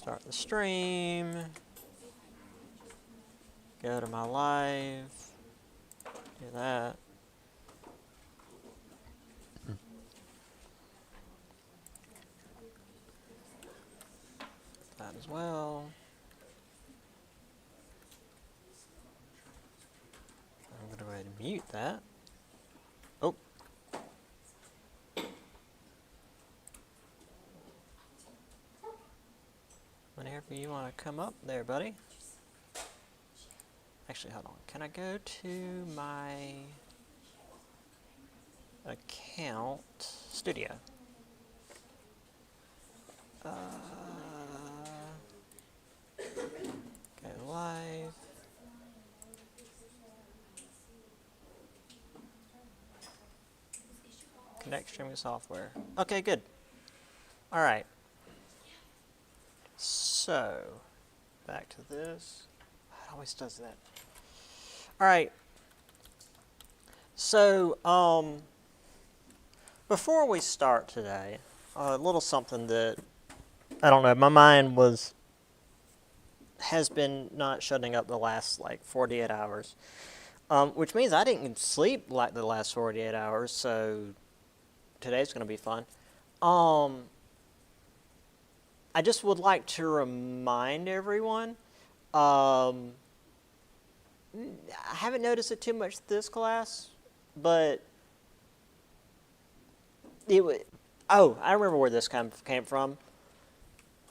Start the stream. Go to my live. Do that. That as well. I'm going to go ahead and mute that. Oh. Whenever you want to come up there, buddy. Actually, hold on. Can I go to my account studio? Go live. Connect streaming software. Okay, good. All right. So, back to this. It always does that. All right. So, before we start today, a little something that, I don't know, my mind has been not shutting up the last, 48 hours. Which means I didn't sleep like the last 48 hours, so today's going to be fun. I just would like to remind everyone, I haven't noticed it too much this class, but I remember where this came from.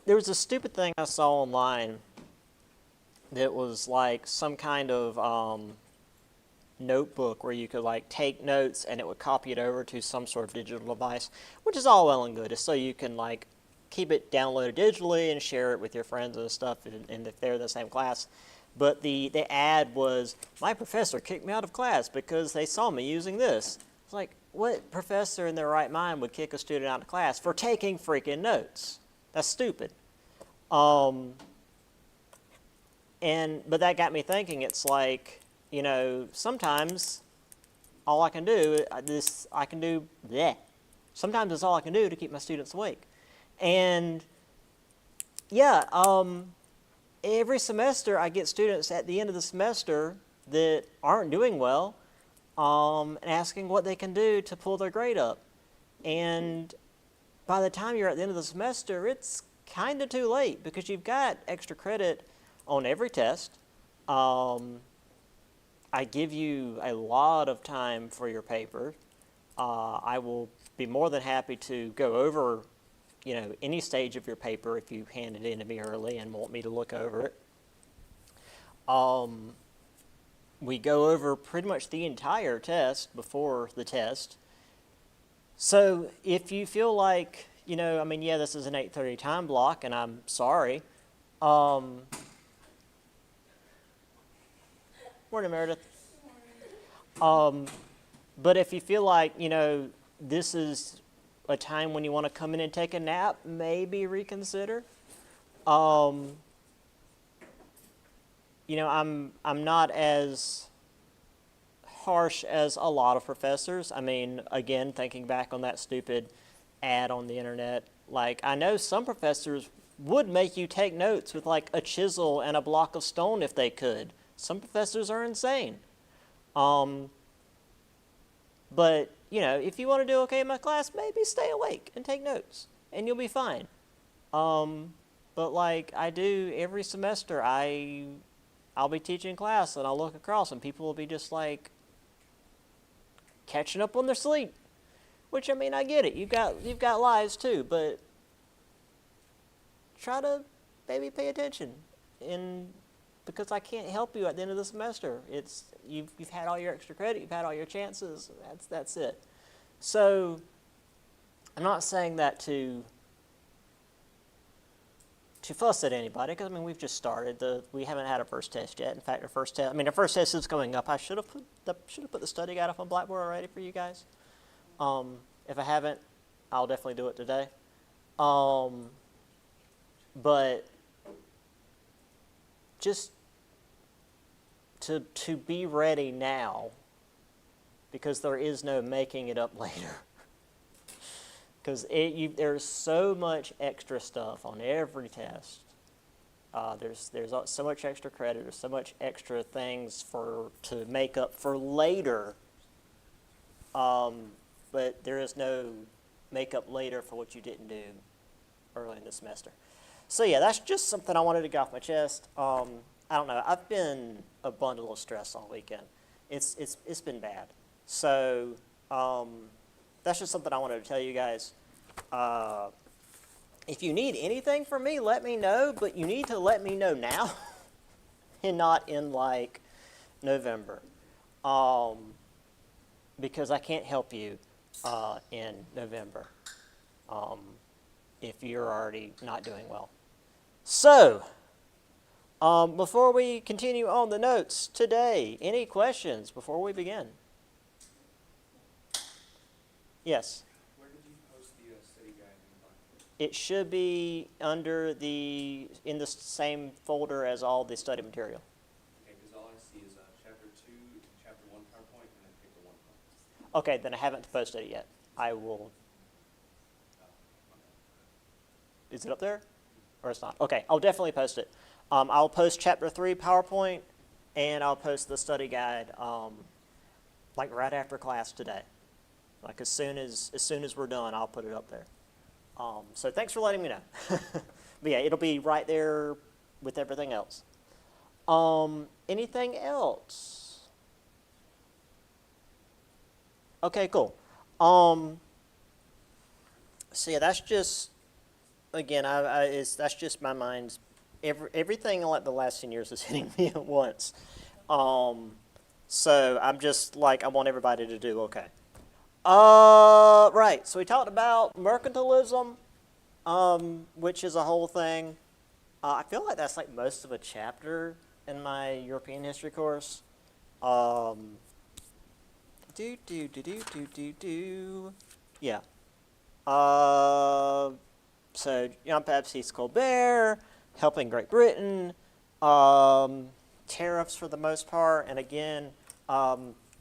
There was a stupid thing I saw online that was like some kind of notebook where you could take notes and it would copy it over to some sort of digital device, which is all well and good. It's so you can keep it downloaded digitally and share it with your friends and stuff, and if they're in the same class. But the ad was, my professor kicked me out of class because they saw me using this. It's like, what professor in their right mind would kick a student out of class for taking freaking notes? That's stupid. But that got me thinking. It's like, sometimes all I can do, sometimes it's all I can do to keep my students awake. And yeah, every semester I get students at the end of the semester that aren't doing well, asking what they can do to pull their grade up. And by the time you're at the end of the semester, it's kind of too late because you've got extra credit on every test. I give you a lot of time for your paper. I will be more than happy to go over any stage of your paper if you hand it in to me early and want me to look over it. We go over pretty much the entire test before the test. So if you feel like, this is an 8:30 time block, and I'm sorry. Morning, Meredith. But if you feel like, this is a time when you want to come in and take a nap, maybe reconsider. I'm not as harsh as a lot of professors. Again, thinking back on that stupid ad on the internet, I know some professors would make you take notes with a chisel and a block of stone if they could. Some professors are insane. But, if you want to do okay in my class, maybe stay awake and take notes, and you'll be fine. But I do every semester, I'll be teaching class, and I'll look across, and people will be just catching up on their sleep. Which, I get it. You've got lives too, but try to maybe pay attention, because I can't help you at the end of the semester. You've had all your extra credit, you've had all your chances. That's it. So I'm not saying that to fuss at anybody, because we've just started. We haven't had a first test yet. In fact, our first test is coming up. I should have put the study guide up on Blackboard already for you guys. If I haven't, I'll definitely do it today. But just to be ready now, because there is no making it up later. Because there's so much extra stuff on every test. There's so much extra credit, there's so much extra things to make up for later, but there is no make up later for what you didn't do early in the semester. So yeah, that's just something I wanted to get off my chest. I don't know. I've been a bundle of stress all weekend. It's been bad. So that's just something I wanted to tell you guys. If you need anything from me, let me know, but you need to let me know now and not in like November, because I can't help you in November if you're already not doing well. So, before we continue on the notes today, any questions before we begin? Yes? Where did you post the study guide in Blackboard? It should be in the same folder as all the study material. Okay, because all I see is Chapter 2, Chapter 1 PowerPoint, and then Paper 1 PowerPoint. Okay, then I haven't posted it yet. I will. Is it up there? Or it's not? Okay, I'll definitely post it. I'll post Chapter 3 PowerPoint, and I'll post the study guide like right after class today. Like as soon as we're done, I'll put it up there. So thanks for letting me know. But yeah, it'll be right there with everything else. Anything else? Okay, cool. So yeah, that's just, again, that's just my mind's, everything like the last 10 years is hitting me at once. So I'm just like, I want everybody to do okay. Right, so we talked about mercantilism, which is a whole thing. I feel like that's like most of a chapter in my European history course. Yeah. So Jean-Baptiste Colbert, helping Great Britain, tariffs for the most part, and again,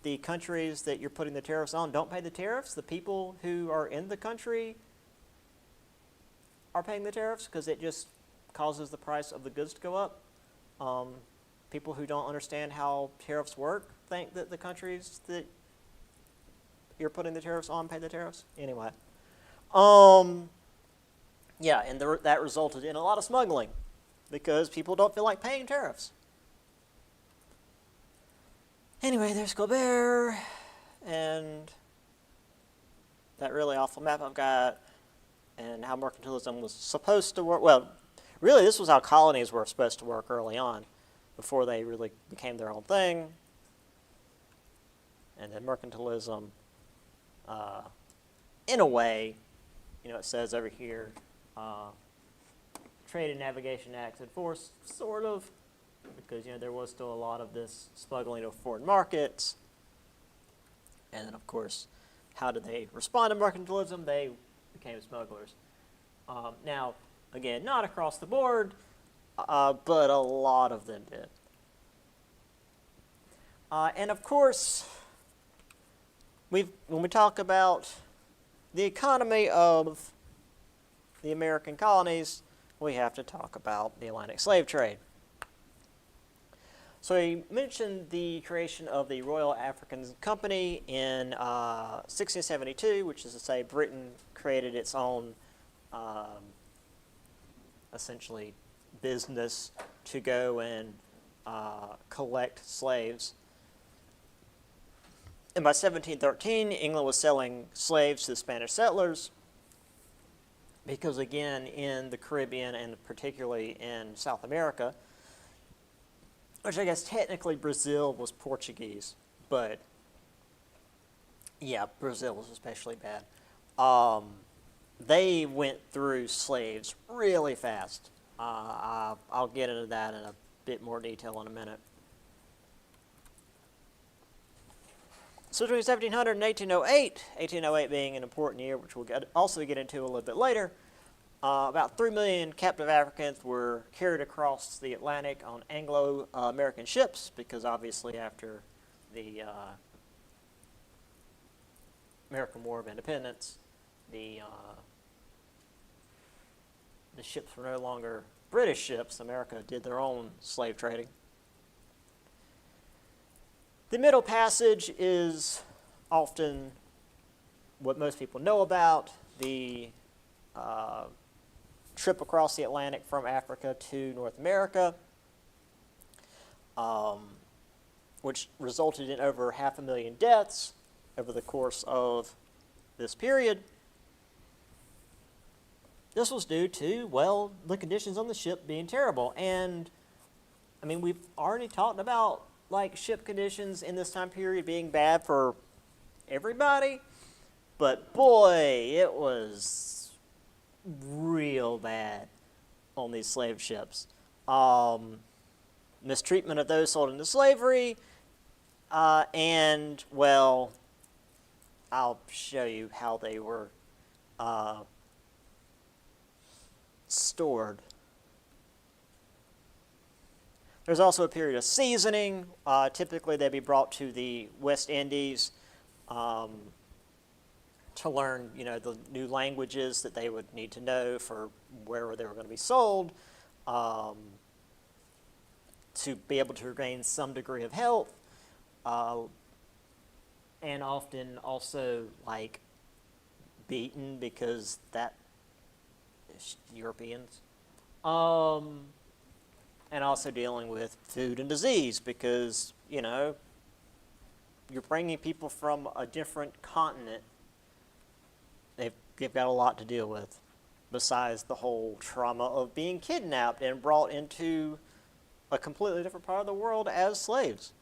the countries that you're putting the tariffs on don't pay the tariffs. The people who are in the country are paying the tariffs because it just causes the price of the goods to go up. People who don't understand how tariffs work think that the countries that you're putting the tariffs on pay the tariffs. Anyway. Yeah, and that resulted in a lot of smuggling because people don't feel like paying tariffs. Anyway, there's Colbert, and that really awful map I've got, and how mercantilism was supposed to work. Well, really, this was how colonies were supposed to work early on, before they really became their own thing. And then mercantilism, in a way, it says over here, Trade and Navigation Acts enforced, sort of, because there was still a lot of this smuggling of foreign markets. And then, of course, how did they respond to mercantilism? They became smugglers. Now, again, not across the board, but a lot of them did. And of course, when we talk about the economy of the American colonies, we have to talk about the Atlantic slave trade. So he mentioned the creation of the Royal African Company in 1672, which is to say Britain created its own, essentially, business to go and collect slaves. And by 1713, England was selling slaves to the Spanish settlers because, again, in the Caribbean and particularly in South America, which I guess technically Brazil was Portuguese, but yeah, Brazil was especially bad. They went through slaves really fast. I'll get into that in a bit more detail in a minute. So between 1700 and 1808, 1808 being an important year, which we'll also get into a little bit later, about 3 million captive Africans were carried across the Atlantic on Anglo-American ships because obviously after the American War of Independence, the ships were no longer British ships. America did their own slave trading. The Middle Passage is often what most people know about, the trip across the Atlantic from Africa to North America, which resulted in over 500,000 deaths over the course of this period. This was due to, well, the conditions on the ship being terrible. And, I mean, we've already talked about, like, ship conditions in this time period being bad for everybody. But, boy, it was real bad on these slave ships. Mistreatment of those sold into slavery. And, well, I'll show you how they were stored. There's also a period of seasoning. Typically, they'd be brought to the West Indies to learn, the new languages that they would need to know for where they were going to be sold, to be able to regain some degree of health, and often also, like, beaten because that Europeans, and also dealing with food and disease because, you're bringing people from a different continent. They've got a lot to deal with besides the whole trauma of being kidnapped and brought into a completely different part of the world as slaves.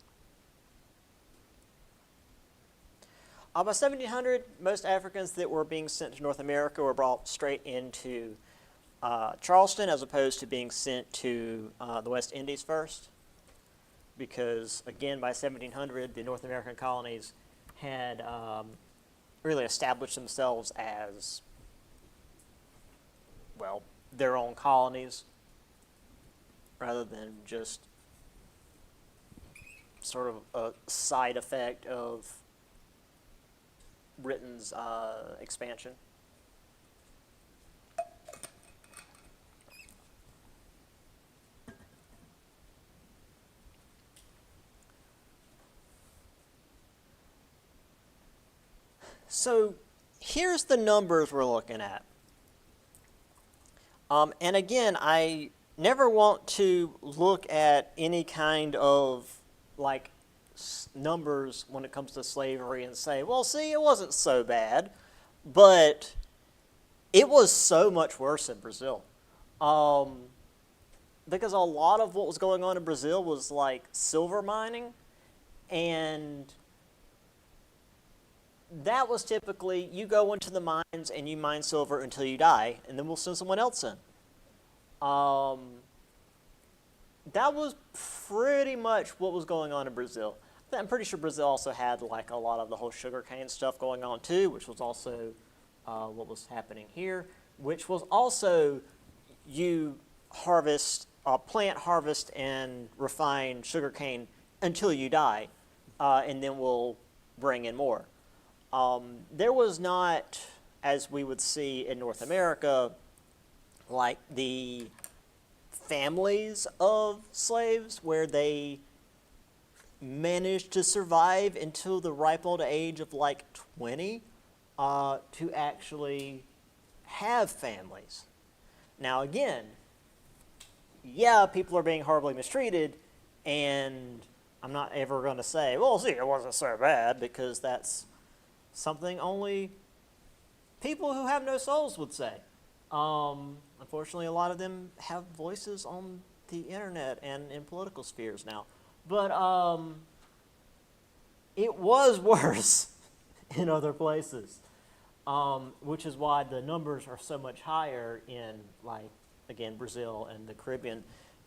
By 1700, most Africans that were being sent to North America were brought straight into Charleston as opposed to being sent to the West Indies first. Because, again, by 1700, the North American colonies had really established themselves as, well, their own colonies rather than just sort of a side effect of Britain's expansion. So here's the numbers we're looking at. And again, I never want to look at any kind of, like, numbers when it comes to slavery and say, well, see, it wasn't so bad, but it was so much worse in Brazil. Because a lot of what was going on in Brazil was like silver mining, and that was typically, you go into the mines and you mine silver until you die, and then we'll send someone else in. That was pretty much what was going on in Brazil. I'm pretty sure Brazil also had like a lot of the whole sugarcane stuff going on too, which was also what was happening here, which was also you plant, harvest, and refine sugarcane until you die, and then we'll bring in more. There was not, as we would see in North America, like the families of slaves where they managed to survive until the ripe old age of like 20 to actually have families. Now again, yeah, people are being horribly mistreated, and I'm not ever going to say, well, see, it wasn't so bad, because that's something only people who have no souls would say. Unfortunately, a lot of them have voices on the internet and in political spheres now. But it was worse in other places, which is why the numbers are so much higher in, like, again, Brazil and the Caribbean,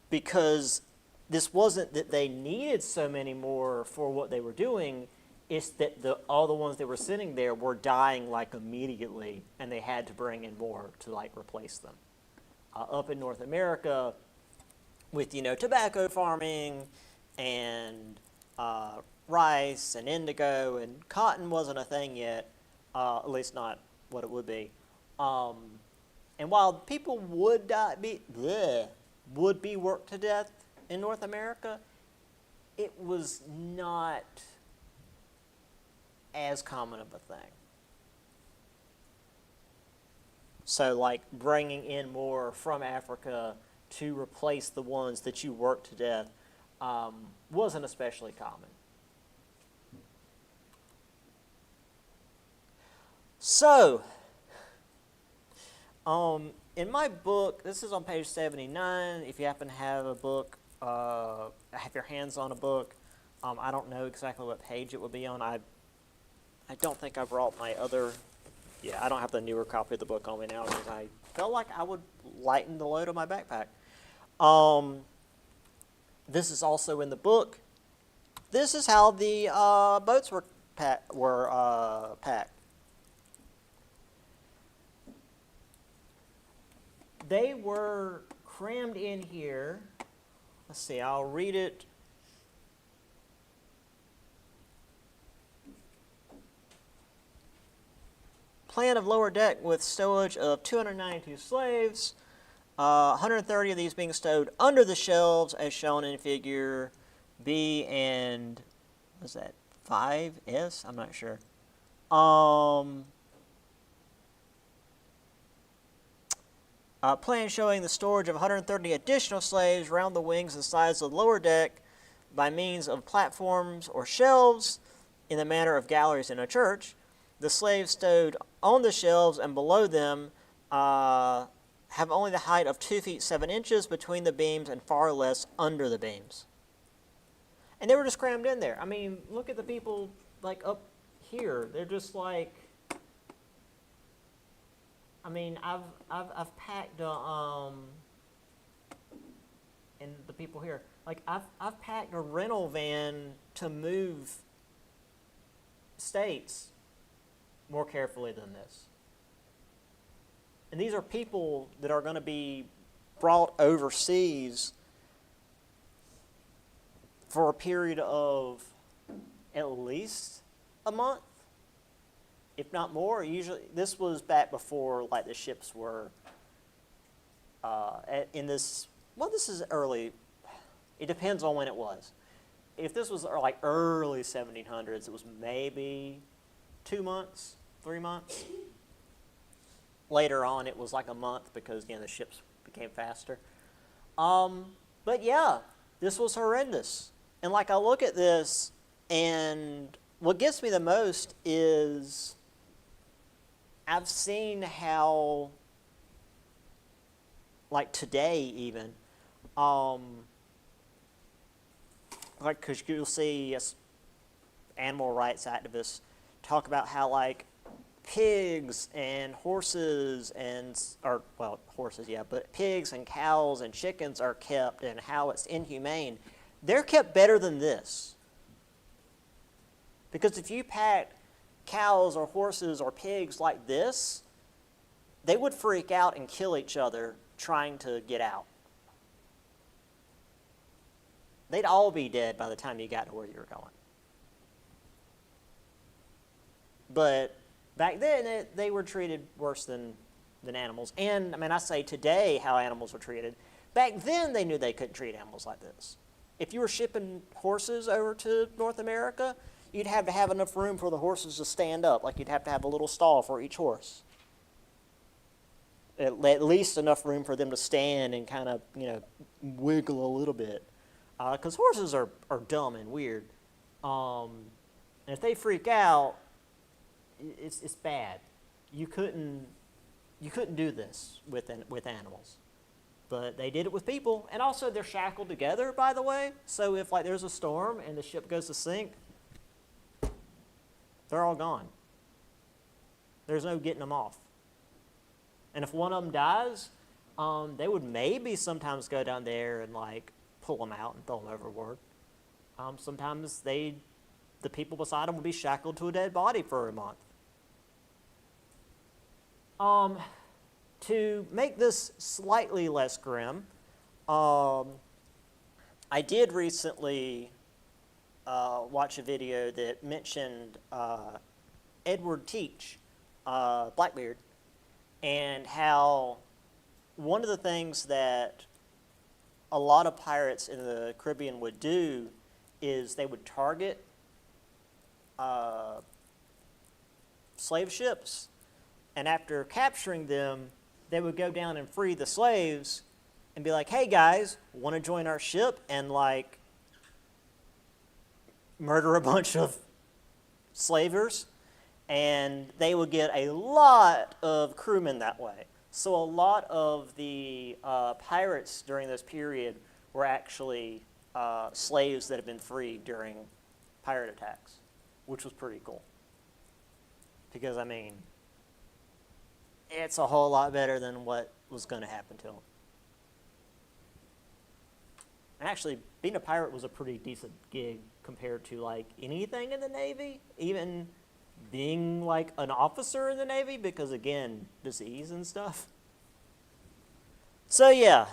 because this wasn't that they needed so many more for what they were doing. It's that all the ones that were sitting there were dying like immediately, and they had to bring in more to like replace them. Up in North America, with tobacco farming and rice and indigo and cotton wasn't a thing yet, at least not what it would be. And while people would die, would be worked to death in North America, it was not as common of a thing. So like bringing in more from Africa to replace the ones that you worked to death wasn't especially common. So, in my book, this is on page 79. If you happen to have a book, have your hands on a book, I don't know exactly what page it would be on. I don't think I brought my other. Yeah, I don't have the newer copy of the book on me now because I felt like I would lighten the load of my backpack. This is also in the book. This is how the boats were packed. They were crammed in here. Let's see, I'll read it. Plan of lower deck with stowage of 292 slaves, 130 of these being stowed under the shelves as shown in figure B and, what's that, 5S? I'm not sure. Plan showing the storage of 130 additional slaves around the wings and sides of the lower deck by means of platforms or shelves in the manner of galleries in a church. The slaves stowed on the shelves and below them have only the height of 2 feet 7 inches between the beams and far less under the beams. And they were just crammed in there. I mean, look at the people like up here. They're just like, I mean, I've packed and the people here, like I've packed a rental van to move states more carefully than this. And these are people that are going to be brought overseas for a period of at least a month, if not more. Usually, this was back before like the ships were in this. Well, this is early. It depends on when it was. If this was like early 1700s, it was maybe 2 months, 3 months. Later on, it was like a month because, again, the ships became faster. But yeah, this was horrendous. And like I look at this, and what gets me the most is I've seen how, like today even, like because you'll see animal rights activists talk about how like pigs and horses but pigs and cows and chickens are kept and how it's inhumane. They're kept better than this. Because if you packed cows or horses or pigs like this, they would freak out and kill each other trying to get out. They'd all be dead by the time you got to where you were going. But back then, they were treated worse than animals. And, I mean, I say today how animals were treated. Back then, they knew they couldn't treat animals like this. If you were shipping horses over to North America, you'd have to have enough room for the horses to stand up. Like, you'd have to have a little stall for each horse. At least enough room for them to stand and kind of, wiggle a little bit. Because horses are dumb and weird. And if they freak out, it's bad. You couldn't do this with animals, but they did it with people. And also, they're shackled together, by the way. So if like there's a storm and the ship goes to sink, they're all gone. There's no getting them off. And if one of them dies, they would maybe sometimes go down there and like pull them out and throw them overboard. Sometimes the people beside them would be shackled to a dead body for a month. To make this slightly less grim, I did recently watch a video that mentioned Edward Teach, Blackbeard, and how one of the things that a lot of pirates in the Caribbean would do is they would target slave ships, and after capturing them, they would go down and free the slaves and be like, hey guys, want to join our ship and like murder a bunch of slavers? And they would get a lot of crewmen that way. So a lot of the pirates during this period were actually slaves that had been freed during pirate attacks, which was pretty cool. Because, I mean, it's a whole lot better than what was going to happen to them. And actually, being a pirate was a pretty decent gig compared to, like, anything in the Navy, even being, like, an officer in the Navy, because, again, disease and stuff. So, yeah.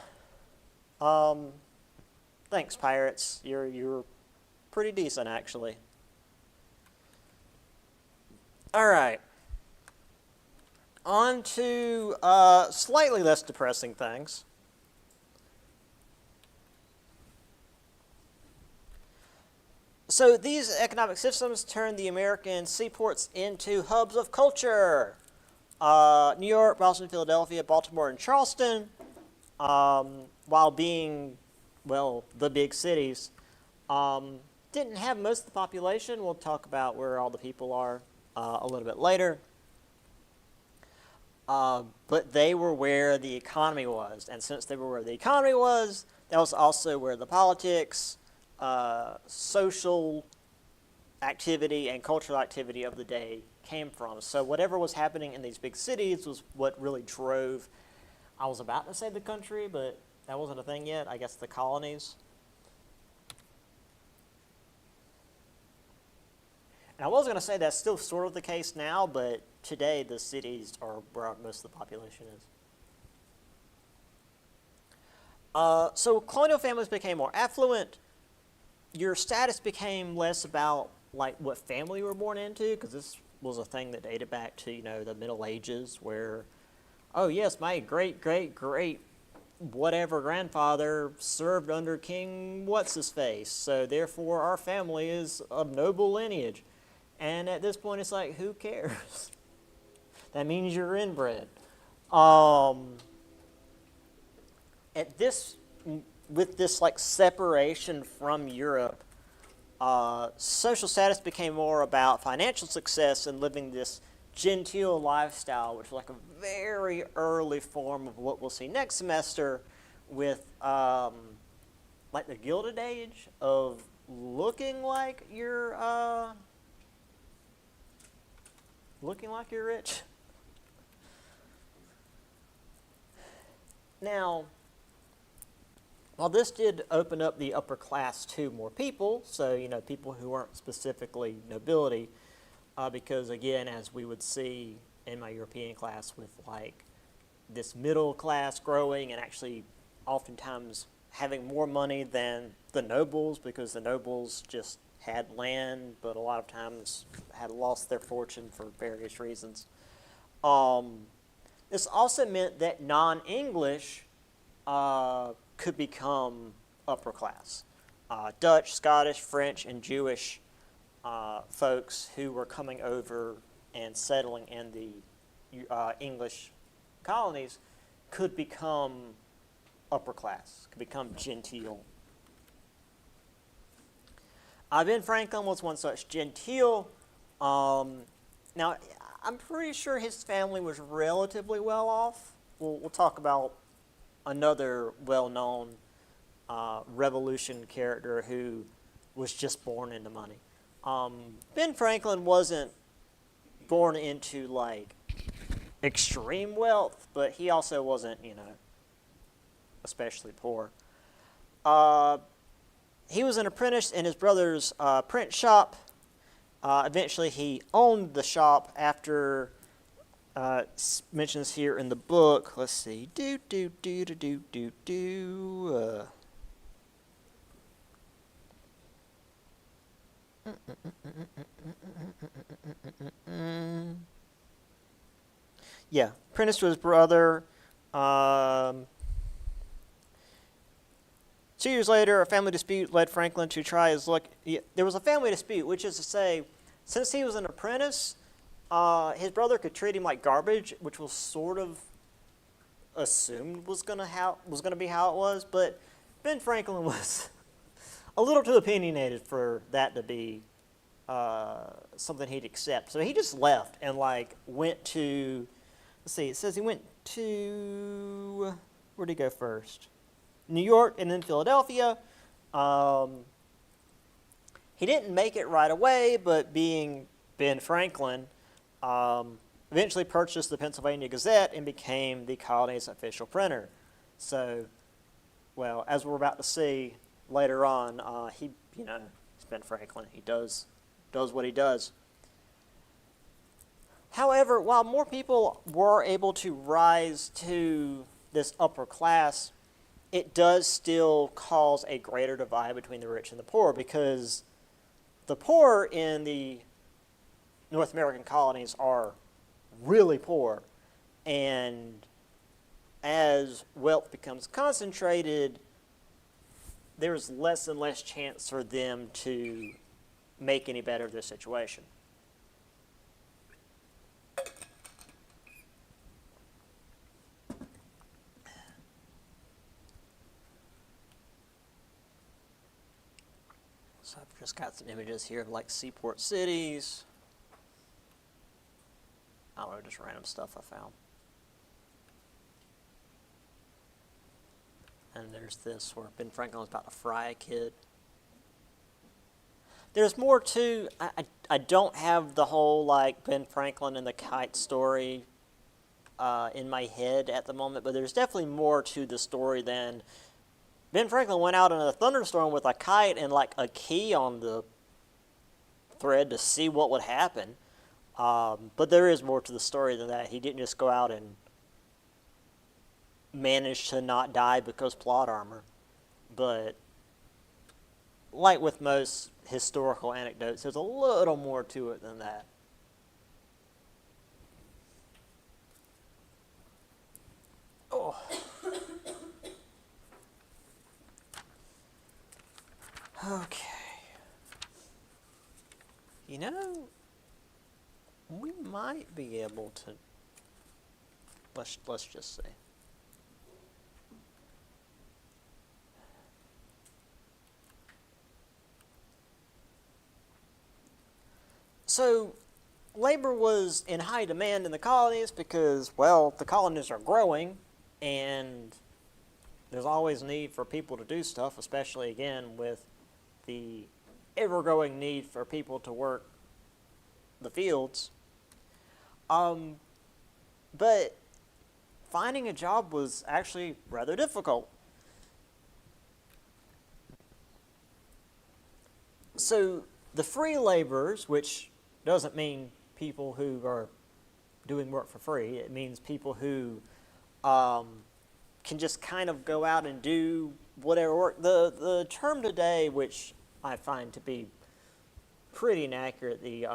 Thanks, pirates. You're pretty decent, actually. All right. On to slightly less depressing things. So these economic systems turned the American seaports into hubs of culture. New York, Boston, Philadelphia, Baltimore, and Charleston, while being, well, the big cities, didn't have most of the population. We'll talk about where all the people are a little bit later. But they were where the economy was. And since they were where the economy was, that was also where the politics, social activity, and cultural activity of the day came from. So whatever was happening in these big cities was what really drove, I was about to say the country, but that wasn't a thing yet, I guess the colonies. And I was going to say that's still sort of the case now, but today the cities are where most of the population is. So colonial families became more affluent. Your status became less about like what family you were born into, because this was a thing that dated back to, you know, the Middle Ages, where, oh yes, my great whatever grandfather served under King what's-his-face, so therefore our family is of noble lineage. And at this point, it's like, who cares? That means you're inbred. With this like separation from Europe, social status became more about financial success and living this genteel lifestyle, which is like a very early form of what we'll see next semester with like the Gilded Age of looking like you're rich. Now, while this did open up the upper class to more people, so, you know, people who weren't specifically nobility, because, again, as we would see in my European class with, like, this middle class growing and actually oftentimes having more money than the nobles, because the nobles just had land, but a lot of times had lost their fortune for various reasons. This also meant that non-English could become upper class. Dutch, Scottish, French, and Jewish folks who were coming over and settling in the English colonies could become upper class, could become genteel. Ben Franklin was one such genteel. Now, I'm pretty sure his family was relatively well off. We'll talk about another well-known Revolution character who was just born into money. Ben Franklin wasn't born into like extreme wealth, but he also wasn't, you know, especially poor. He was an apprentice in his brother's print shop. Eventually, he owned the shop after, mentions here in the book, let's see, yeah, apprenticed to his brother. 2 years later, a family dispute led Franklin to try his luck. There was a family dispute, which is to say, since he was an apprentice, his brother could treat him like garbage, which was sort of assumed was gonna be how it was. But Ben Franklin was a little too opinionated for that to be something he'd accept. So he just left and went to. Let's see. It says he went to, where'd he go first? New York and then Philadelphia. He didn't make it right away, but being Ben Franklin, eventually purchased the Pennsylvania Gazette and became the colony's official printer. So, well, as we're about to see later on, it's Ben Franklin. He does what he does. However, while more people were able to rise to this upper class, it does still cause a greater divide between the rich and the poor, because the poor in the North American colonies are really poor, and as wealth becomes concentrated, there's less and less chance for them to make any better of their situation. So I've just got some images here of seaport cities. I don't know, just random stuff I found. And there's this where Ben Franklin's about to fry a kid. There's more too. I don't have the whole Ben Franklin and the kite story in my head at the moment, but there's definitely more to the story than Ben Franklin went out in a thunderstorm with a kite and a key on the thread to see what would happen. But there is more to the story than that. He didn't just go out and manage to not die because plot armor. But like with most historical anecdotes, there's a little more to it than that. Oh. Okay. We might be able to. Let's just see. So, labor was in high demand in the colonies because, well, the colonies are growing, and there's always need for people to do stuff, especially, again, with the ever-growing need for people to work the fields. But finding a job was actually rather difficult. So the free laborers, which doesn't mean people who are doing work for free, it means people who can just kind of go out and do whatever work. The term today, which I find to be pretty inaccurate, the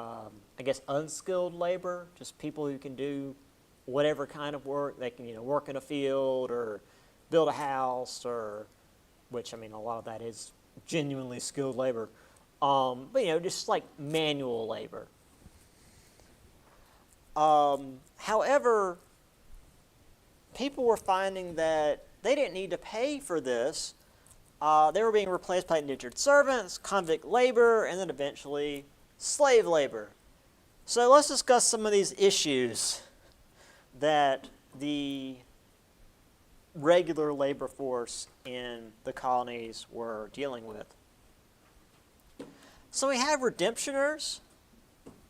unskilled labor, just people who can do whatever kind of work. They can work in a field or build a house, or which a lot of that is genuinely skilled labor. But just manual labor. However, people were finding that they didn't need to pay for this. They were being replaced by indentured servants, convict labor, and then eventually slave labor. So let's discuss some of these issues that the regular labor force in the colonies were dealing with. So we have redemptioners,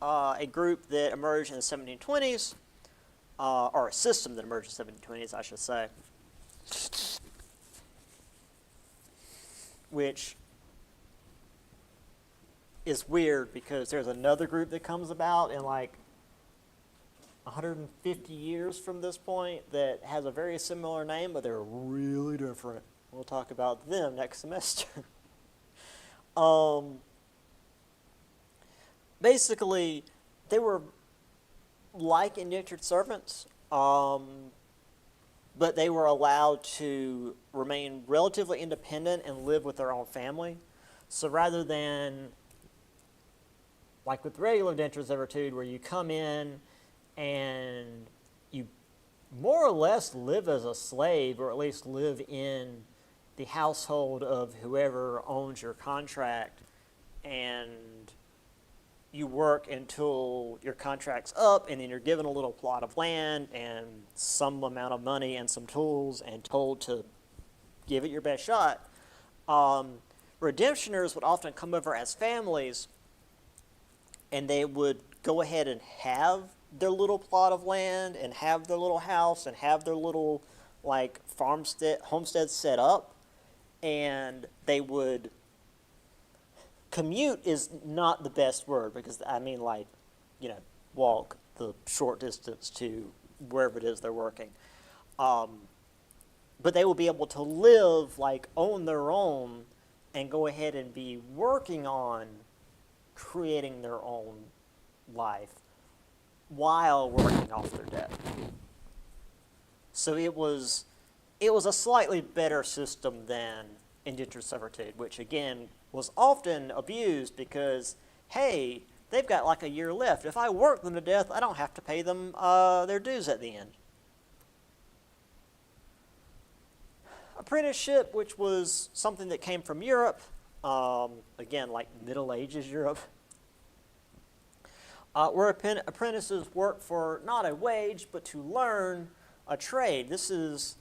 a group that emerged in the 1720s, or a system that emerged in the 1720s, I should say, which is weird because there's another group that comes about in 150 years from this point that has a very similar name, but they're really different. We'll talk about them next semester. Basically, they were like indentured servants, but they were allowed to remain relatively independent and live with their own family. So rather than, like with regular indentured servitude, where you come in and you more or less live as a slave, or at least live in the household of whoever owns your contract, and you work until your contract's up, and then you're given a little plot of land and some amount of money and some tools and told to give it your best shot. Redemptioners would often come over as families, and they would go ahead and have their little plot of land and have their little house and have their little like homestead set up, and they would commute is not the best word, because I mean, like, walk the short distance to wherever it is they're working. But they will be able to live like on their own and go ahead and be working on creating their own life while working off their debt. So it was a slightly better system than indentured servitude, which again was often abused because, hey, they've got like a year left. If I work them to death, I don't have to pay them their dues at the end. Apprenticeship, which was something that came from Europe, again, like Middle Ages Europe, where apprentices work for not a wage, but to learn a trade. This is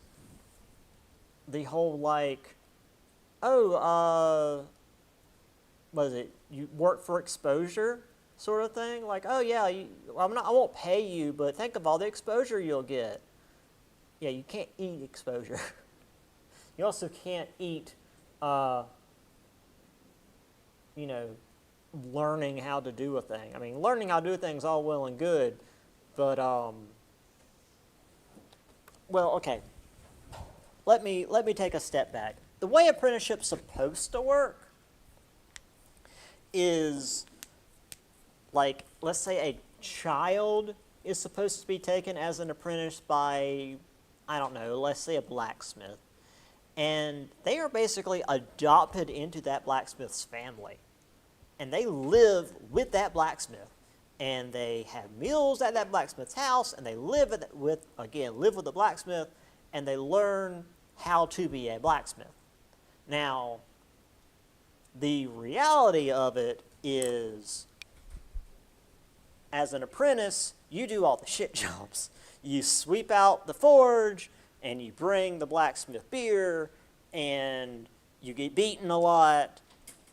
the whole like, what is it? You work for exposure sort of thing. Like, oh yeah, I won't pay you, but think of all the exposure you'll get. Yeah, you can't eat exposure. You also can't eat, learning how to do a thing. I mean, learning how to do a thing is all well and good, but, well, okay. Let me take a step back. The way apprenticeship's supposed to work is, like, let's say a child is supposed to be taken as an apprentice by, I don't know, let's say a blacksmith. And they are basically adopted into that blacksmith's family. And they live with that blacksmith. And they have meals at that blacksmith's house, and they live with the blacksmith, and they learn how to be a blacksmith. Now, the reality of it is, as an apprentice, you do all the shit jobs. You sweep out the forge, and you bring the blacksmith beer, and you get beaten a lot,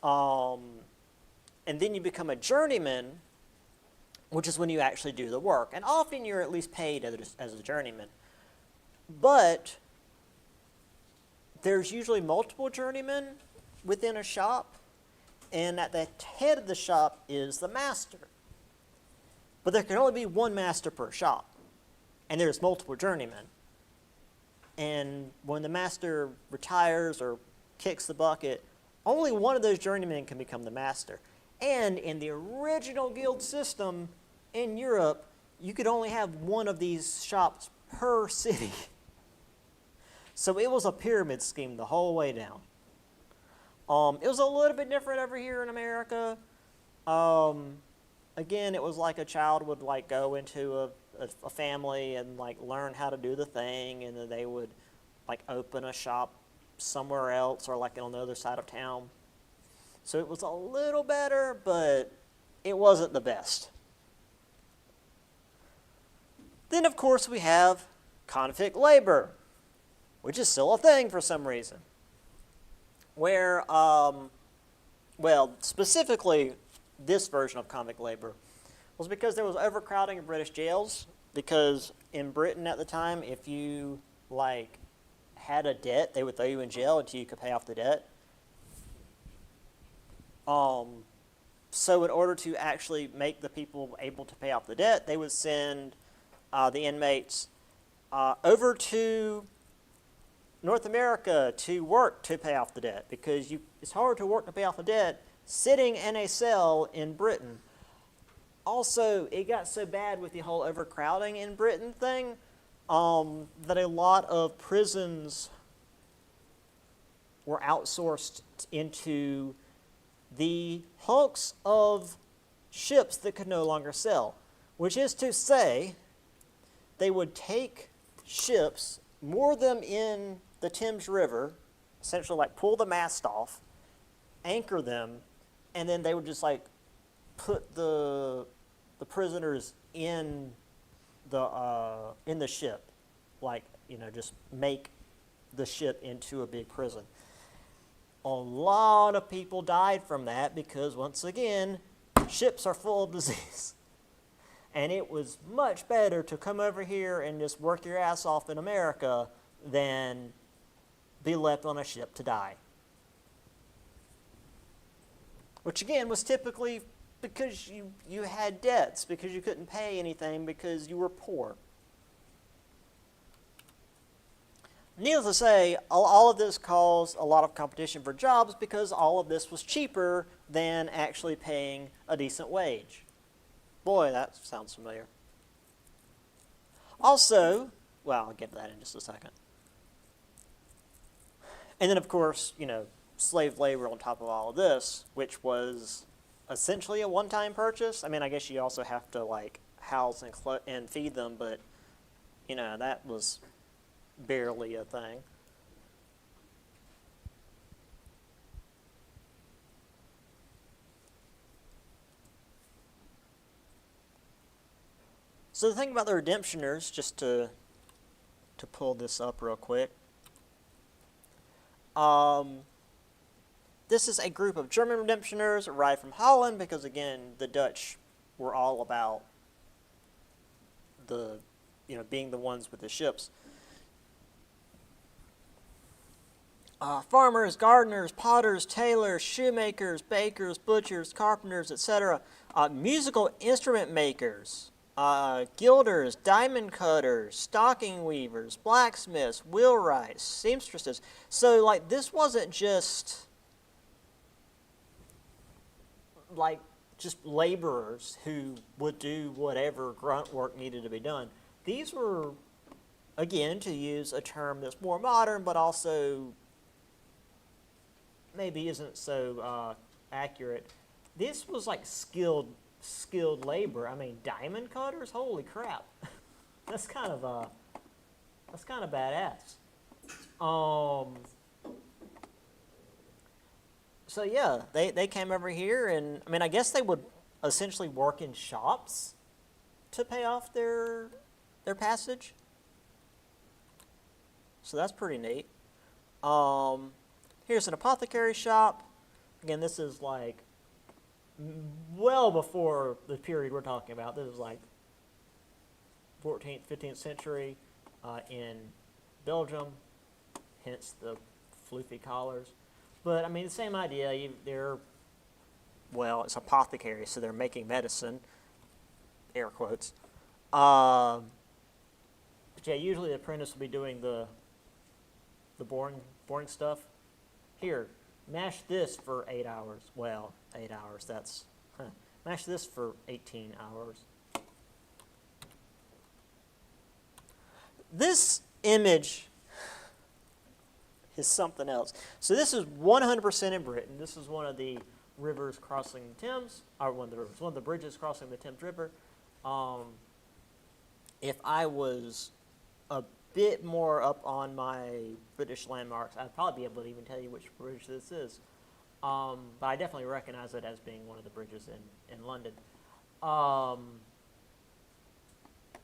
and then you become a journeyman, which is when you actually do the work. And often you're at least paid as a journeyman. But there's usually multiple journeymen within a shop, and at the head of the shop is the master. But there can only be one master per shop, and there's multiple journeymen. And when the master retires or kicks the bucket, only one of those journeymen can become the master. And in the original guild system in Europe, you could only have one of these shops per city. So it was a pyramid scheme the whole way down. It was a little bit different over here in America. Again, it was like a child would like go into a family and like learn how to do the thing, and then they would like open a shop somewhere else or like on the other side of town. So it was a little better, but it wasn't the best. Then of course we have convict labor, which is still a thing for some reason. Where, well, specifically this version of convict labor was because there was overcrowding in British jails. Because in Britain at the time, if you like had a debt, they would throw you in jail until you could pay off the debt. So in order to actually make the people able to pay off the debt, they would send the inmates over to North America to work to pay off the debt, because it's hard to work to pay off the debt sitting in a cell in Britain. Also, it got so bad with the whole overcrowding in Britain thing that a lot of prisons were outsourced into the hulks of ships that could no longer sail, which is to say, they would take ships, moor them in the Thames River, essentially like pull the mast off, anchor them, and then they would just like put the prisoners in the ship, like, just make the ship into a big prison. A lot of people died from that because, once again, ships are full of disease. And it was much better to come over here and just work your ass off in America than be left on a ship to die. Which, again, was typically because you had debts, because you couldn't pay anything, because you were poor. Needless to say, all of this caused a lot of competition for jobs because all of this was cheaper than actually paying a decent wage. Boy, that sounds familiar. Also, well, I'll get to that in just a second. And then, of course, slave labor on top of all of this, which was essentially a one-time purchase. I mean, I guess you also have to, house and feed them, but, that was barely a thing. So the thing about the Redemptioners, just to pull this up real quick, this is a group of German Redemptioners arrived from Holland because, again, the Dutch were all about being the ones with the ships. Farmers, gardeners, potters, tailors, shoemakers, bakers, butchers, carpenters, etc. Musical instrument makers, gilders, diamond cutters, stocking weavers, blacksmiths, wheelwrights, seamstresses. So, this wasn't just, just laborers who would do whatever grunt work needed to be done. These were, again, to use a term that's more modern, but also maybe isn't so accurate. This was skilled labor. I mean, diamond cutters. Holy crap, that's kind of badass. So yeah, they came over here, and I mean, I guess they would essentially work in shops to pay off their passage. So that's pretty neat. Here's an apothecary shop. Again, this is well before the period we're talking about. This is 14th, 15th century in Belgium, hence the floofy collars. But, I mean, the same idea. It's apothecary, so they're making medicine, air quotes. But yeah, usually the apprentice will be doing the boring stuff. Here, mash this for 8 hours. Well, 8 hours, mash this for 18 hours. This image is something else. So this is 100% in Britain. This is one of the rivers crossing the Thames, or one of the bridges crossing the Thames River. If I was a bit more up on my British landmarks, I'd probably be able to even tell you which bridge this is. But I definitely recognize it as being one of the bridges in London.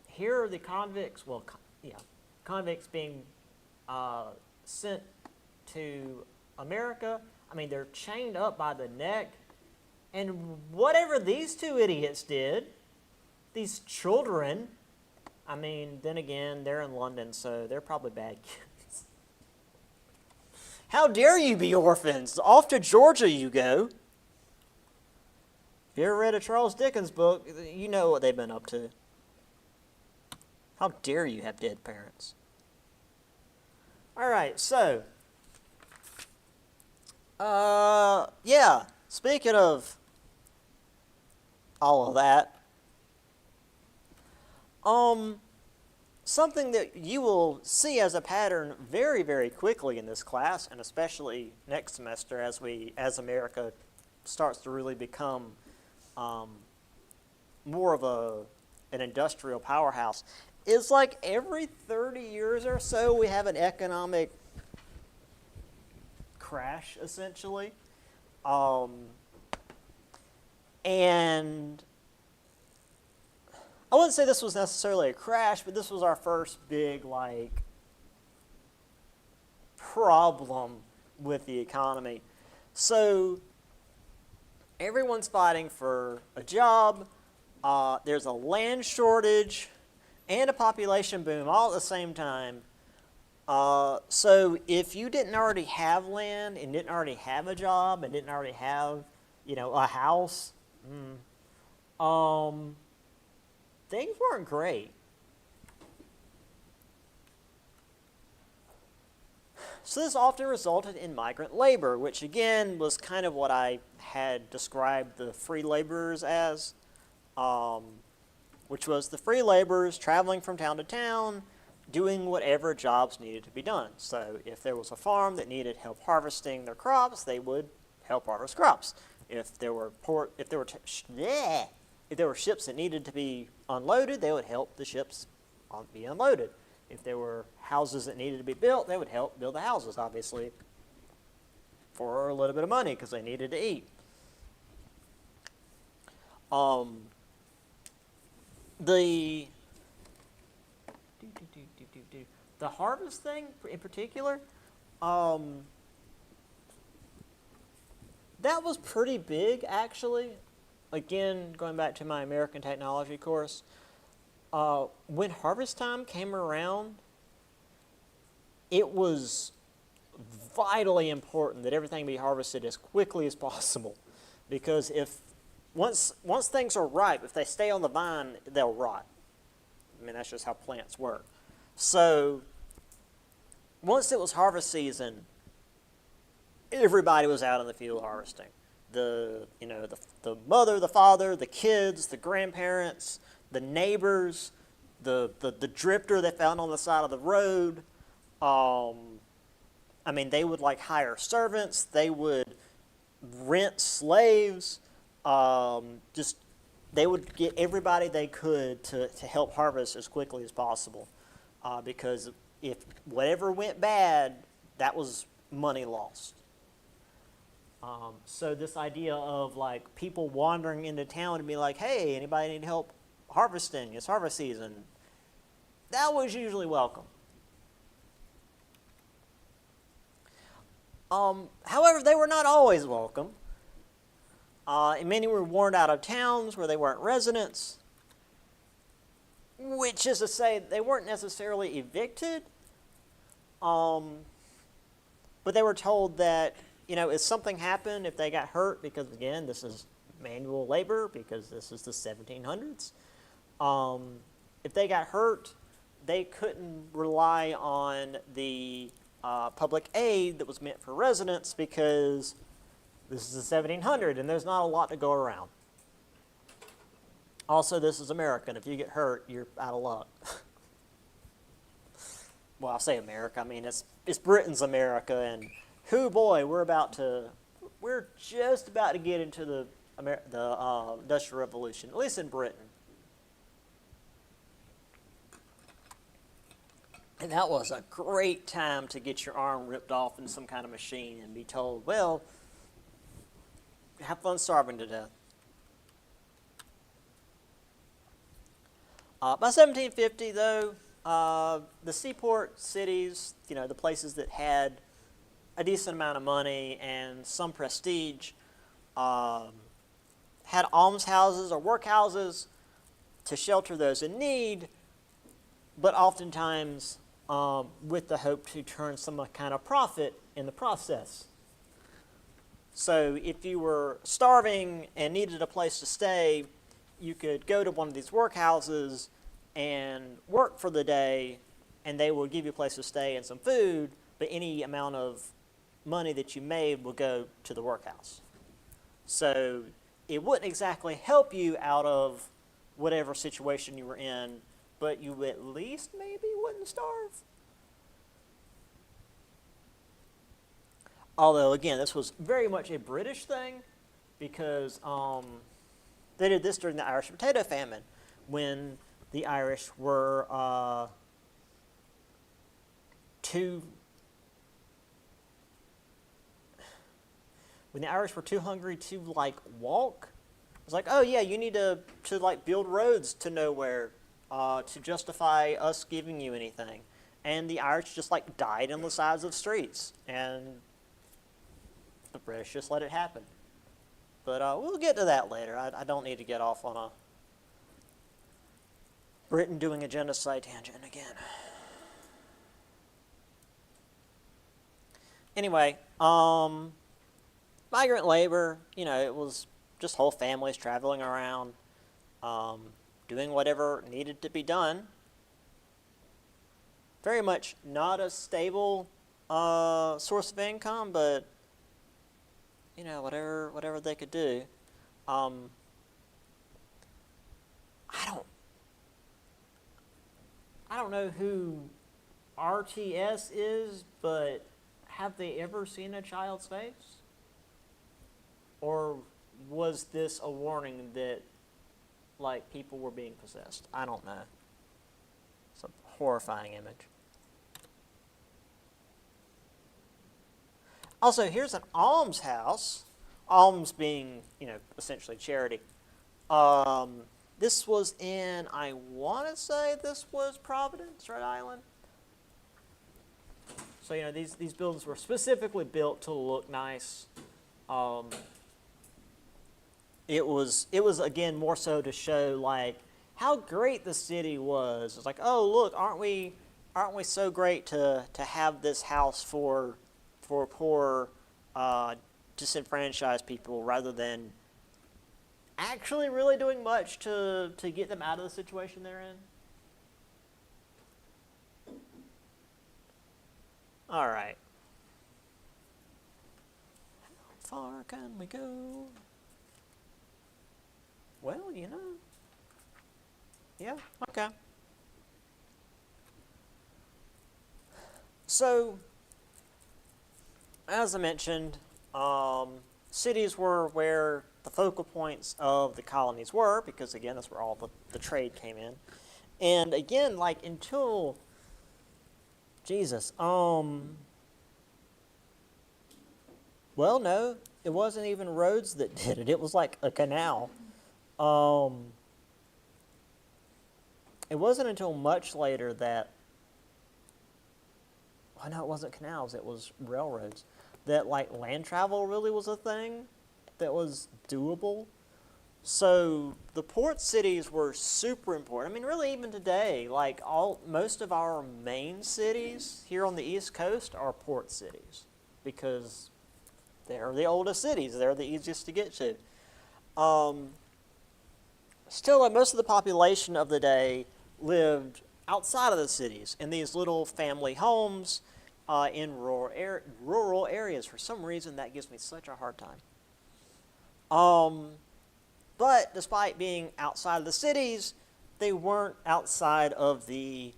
Here are the convicts, convicts being sent to America. I mean, they're chained up by the neck. And whatever these two idiots did, these children, I mean, then again, they're in London, so they're probably bad kids. How dare you be orphans? Off to Georgia you go. If you ever read a Charles Dickens book, you know what they've been up to. How dare you have dead parents? All right, so, speaking of all of that, something that you will see as a pattern very, very quickly in this class, and especially next semester as America starts to really become more of an industrial powerhouse, is like every 30 years or so we have an economic crash, essentially. And I wouldn't say this was necessarily a crash, but this was our first big, like, problem with the economy. So everyone's fighting for a job. There's a land shortage and a population boom all at the same time. So if you didn't already have land and didn't already have a job and didn't already have, a house, things weren't great. So this often resulted in migrant labor, which again was kind of what I had described the free laborers as, which was the free laborers traveling from town to town, doing whatever jobs needed to be done. So if there was a farm that needed help harvesting their crops, they would help harvest crops. If there were ships that needed to be unloaded, they would help the ships be unloaded. If there were houses that needed to be built, they would help build the houses, obviously, for a little bit of money because they needed to eat. The harvest thing in particular, that was pretty big, actually. Again, going back to my American technology course, when harvest time came around, it was vitally important that everything be harvested as quickly as possible, because once things are ripe, if they stay on the vine, they'll rot. I mean, that's just how plants work. So once it was harvest season, everybody was out in the field harvesting. The mother, the father, the kids, the grandparents, the neighbors, the drifter they found on the side of the road. They would hire servants. They would rent slaves. They would get everybody they could to help harvest as quickly as possible, because if whatever went bad, that was money lost. So this idea of people wandering into town and be like, hey, anybody need help harvesting? It's harvest season. That was usually welcome. However, they were not always welcome. And many were warned out of towns where they weren't residents, which is to say they weren't necessarily evicted, but they were told that, if something happened, if they got hurt, because again, this is manual labor, because this is the 1700s, if they got hurt, they couldn't rely on the public aid that was meant for residents, because this is the 1700s and there's not a lot to go around. Also, this is America, and if you get hurt, you're out of luck. Well, I say America, I mean it's Britain's America, and boy, we're just about to get into the Industrial Revolution, at least in Britain. And that was a great time to get your arm ripped off in some kind of machine and be told, well, have fun starving to death. By 1750, though, the seaport cities, the places that had a decent amount of money and some prestige, had almshouses or workhouses to shelter those in need, but oftentimes with the hope to turn some kind of profit in the process. So if you were starving and needed a place to stay, you could go to one of these workhouses and work for the day, and they will give you a place to stay and some food, but any amount of money that you made will go to the workhouse. So it wouldn't exactly help you out of whatever situation you were in, but you at least maybe wouldn't starve. Although, again, this was very much a British thing because they did this during the Irish potato famine when the Irish were too hungry to like walk. It's like, oh yeah, you need to like build roads to nowhere to justify us giving you anything. And the Irish just like died on the sides of streets, and the British just let it happen. But we'll get to that later. I don't need to get off on a Britain doing a genocide tangent again. Anyway, migrant labor, it was just whole families traveling around, doing whatever needed to be done. Very much not a stable source of income, but whatever they could do. I don't know who RTS is, but have they ever seen a child's face? Or was this a warning that like people were being possessed? I don't know. It's a horrifying image. Also, here's an almshouse. Alms being, essentially charity. This was in, I want to say this was Providence, Rhode Island. So, these buildings were specifically built to look nice. It was again more so to show like how great the city was. It's like, oh look, aren't we so great to have this house for poor disenfranchised people, rather than actually really doing much to get them out of the situation they're in. All right. How far can we go? Well, yeah, okay. So, as I mentioned, cities were where the focal points of the colonies were, because again, that's where all the trade came in. And again, like until Jesus, well, no, it wasn't even roads that did it. It was like a canal. It wasn't until much later that, well, no, it wasn't canals, it was railroads, that like land travel really was a thing that was doable. So the port cities were super important. I mean, really even today, like most of our main cities here on the East Coast are port cities because they're the oldest cities. They're the easiest to get to. Still, like, most of the population of the day lived outside of the cities in these little family homes in rural areas. For some reason, that gives me such a hard time. But despite being outside of the cities, they weren't outside of the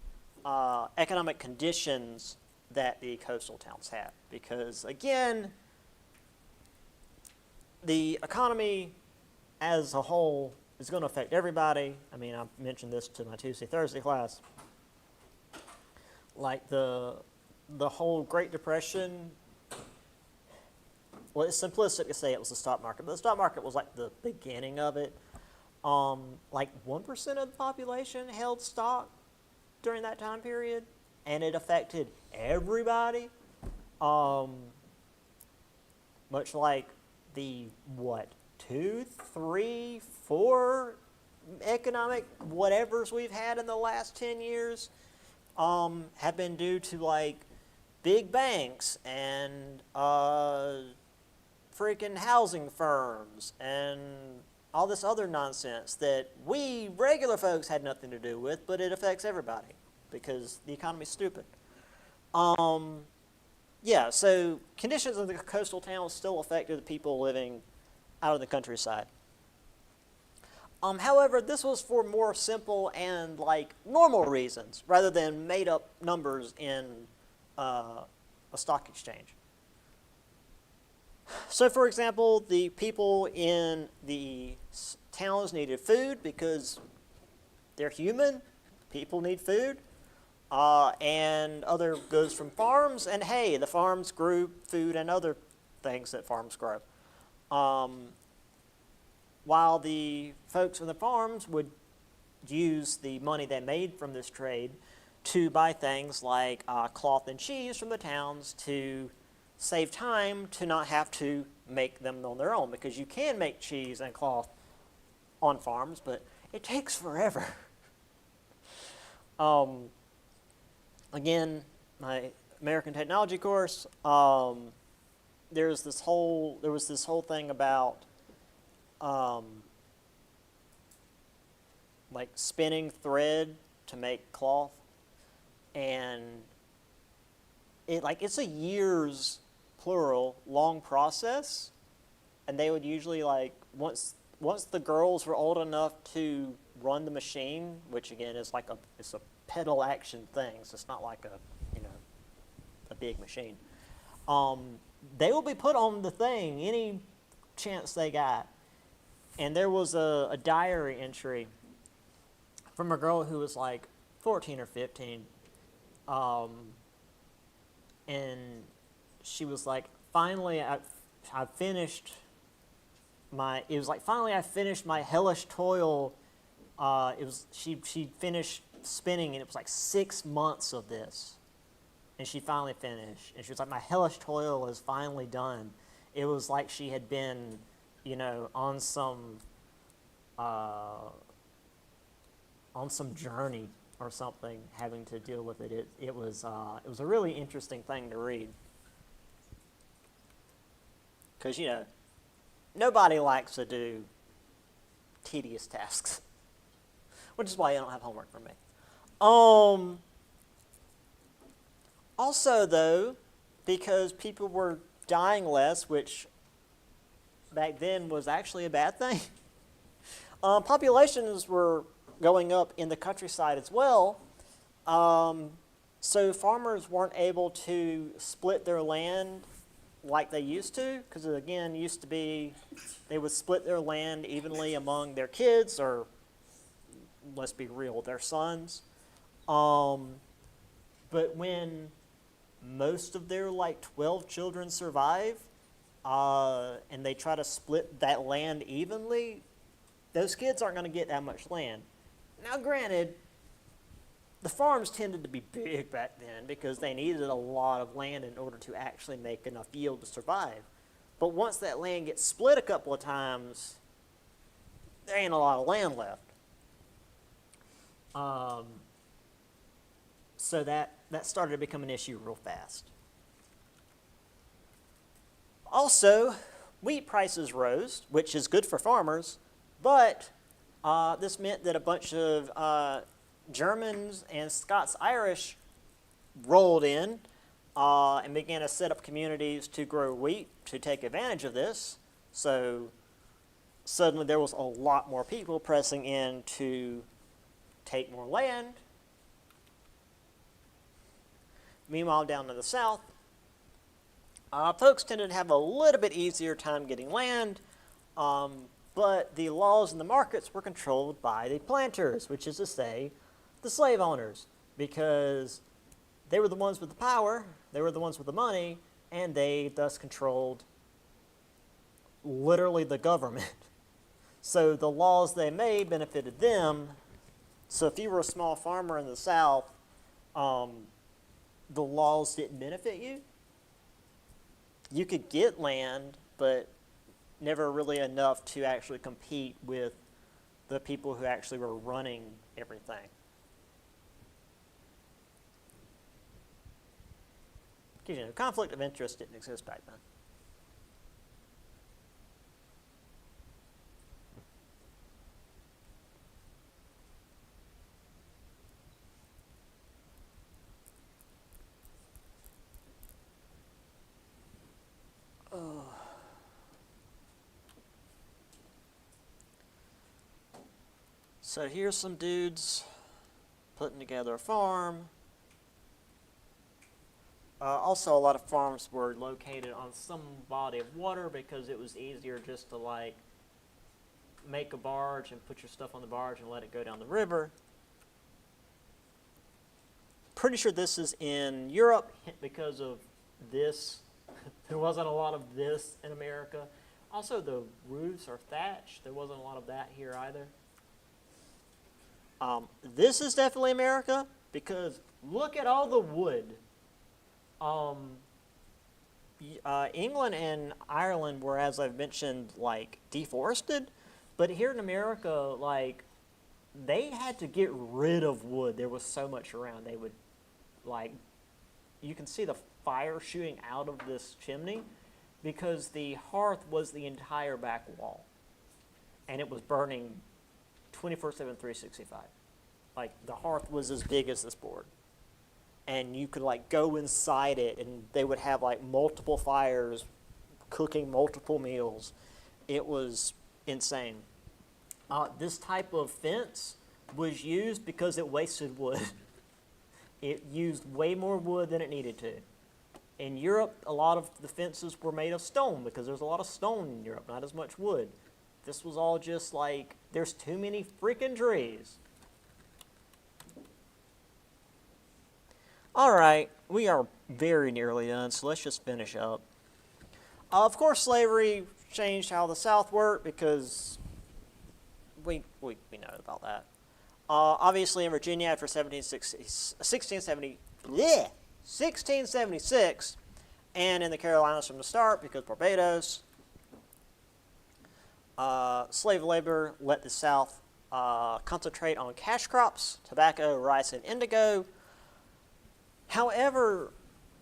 economic conditions that the coastal towns had. Because, again, the economy as a whole is going to affect everybody. I mean, I mentioned this to my Tuesday, Thursday class. Like the whole Great Depression, well, it's simplistic to say it was the stock market, but the stock market was like the beginning of it. Like 1% of the population held stock during that time period, and it affected everybody. Much like the, 2, 3, 4 economic whatevers we've had in the last 10 years have been due to like big banks and freaking housing firms and all this other nonsense that we regular folks had nothing to do with, but it affects everybody because the economy's stupid. Yeah, so conditions of the coastal towns still affected the people living out in the countryside. However, this was for more simple and like normal reasons rather than made up numbers in a stock exchange. So, for example, the people in the towns needed food because they're human. People need food. And other goods from farms. And hey, the farms grew food and other things that farms grow. While the folks from the farms would use the money they made from this trade to buy things like cloth and cheese from the towns to save time to not have to make them on their own, because you can make cheese and cloth on farms, but it takes forever. Again, my American technology course, there was this whole thing about like spinning thread to make cloth, and it's a year's plural long process, and they would usually once the girls were old enough to run the machine, which again is it's a pedal action thing, so it's not like a big machine. They will be put on the thing any chance they got. And there was a diary entry from a girl who was like 14 or 15. And she was like, finally I finished my hellish toil. She finished spinning, and it was like 6 months of this. And she finally finished. And she was like, my hellish toil is finally done. It was like she had been, on some journey or something, having to deal with it. It was a really interesting thing to read, because nobody likes to do tedious tasks, which is why you don't have homework for me. Also, though, because people were dying less, which back then was actually a bad thing. Populations were going up in the countryside as well, so farmers weren't able to split their land like they used to, because again, used to be they would split their land evenly among their kids, or let's be real, their sons. But when most of their 12 children survive, and they try to split that land evenly, those kids aren't going to get that much land. Now, granted, the farms tended to be big back then because they needed a lot of land in order to actually make enough yield to survive. But once that land gets split a couple of times, there ain't a lot of land left. So that started to become an issue real fast. Also, wheat prices rose, which is good for farmers, but this meant that a bunch of Germans and Scots-Irish rolled in and began to set up communities to grow wheat to take advantage of this. So suddenly there was a lot more people pressing in to take more land. Meanwhile, down in the south, folks tended to have a little bit easier time getting land, but the laws and the markets were controlled by the planters, which is to say, the slave owners, because they were the ones with the power, they were the ones with the money, and they thus controlled literally the government. So the laws they made benefited them. So if you were a small farmer in the South, the laws didn't benefit you. You could get land, but never really enough to actually compete with the people who actually were running everything. Because, conflict of interest didn't exist back then. So here's some dudes putting together a farm. Also, a lot of farms were located on some body of water because it was easier just to like make a barge and put your stuff on the barge and let it go down the river. Pretty sure this is in Europe because of this. There wasn't a lot of this in America. Also, the roofs are thatched. There wasn't a lot of that here either. This is definitely America because look at all the wood. England and Ireland were, as I've mentioned, like deforested, but here in America, like they had to get rid of wood. There was so much around. They would, like, you can see the fire shooting out of this chimney because the hearth was the entire back wall, and it was burning 24/7, 365. Like the hearth was as big as this board. And you could like go inside it and they would have like multiple fires cooking multiple meals. It was insane. This type of fence was used because it wasted wood. It used way more wood than it needed to. In Europe, a lot of the fences were made of stone because there's a lot of stone in Europe, not as much wood. This was all just like, there's too many freaking trees. All right, we are very nearly done, so let's just finish up. Of course, slavery changed how the South worked because we know about that. Obviously, in Virginia after 1676, and in the Carolinas from the start because Barbados. Slave labor let the South concentrate on cash crops, tobacco, rice, and indigo. However,